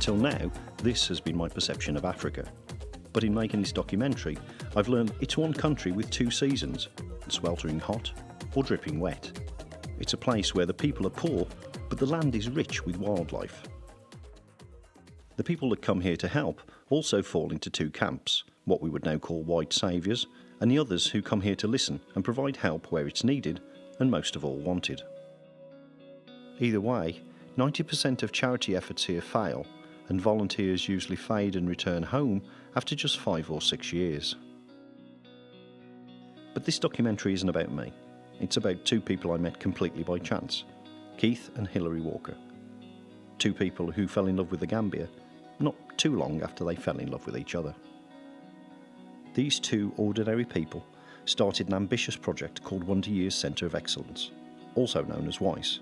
Until now, this has been my perception of Africa. But in making this documentary, I've learned it's one country with two seasons, sweltering hot or dripping wet. It's a place where the people are poor, but the land is rich with wildlife. The people that come here to help also fall into two camps, what we would now call white saviours, and the others who come here to listen and provide help where it's needed and most of all wanted. Either way, 90% of charity efforts here fail, and volunteers usually fade and return home after just 5 or 6 years. But this documentary isn't about me. It's about two people I met completely by chance, Keith and Hilary Walker. Two people who fell in love with the Gambia, not too long after they fell in love with each other. These two ordinary people started an ambitious project called Wonder Years Centre of Excellence, also known as WISE.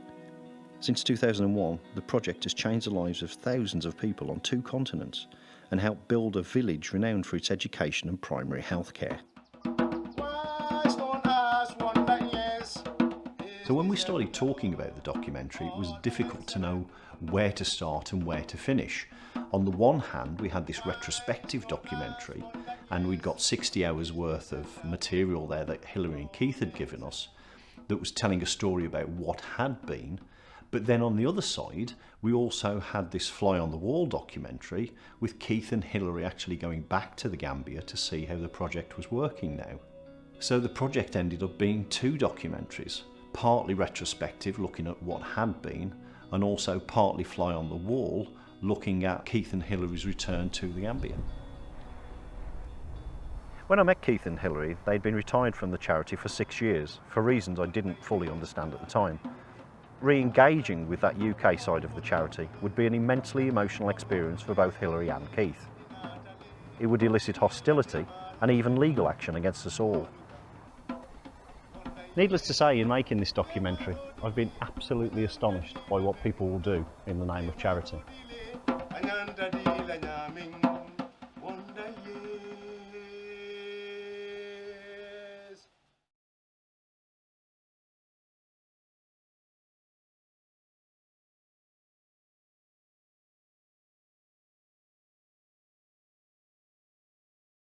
Since 2001, the project has changed the lives of thousands of people on 2 continents and helped build a village renowned for its education and primary health care. So when we started talking about the documentary, it was difficult to know where to start and where to finish. On the one hand, we had this retrospective documentary, and we'd got 60 hours worth of material there that Hilary and Keith had given us that was telling a story about what had been. But then on the other side, we also had this fly-on-the-wall documentary with Keith and Hilary actually going back to the Gambia to see how the project was working now. So the project ended up being 2 documentaries, partly retrospective, looking at what had been, and also partly fly-on-the-wall, looking at Keith and Hilary's return to the Gambia. When I met Keith and Hilary, they'd been retired from the charity for 6 years, for reasons I didn't fully understand at the time. Re-engaging with that UK side of the charity would be an immensely emotional experience for both Hilary and Keith. It would elicit hostility and even legal action against us all. Needless to say, in making this documentary, I've been absolutely astonished by what people will do in the name of charity.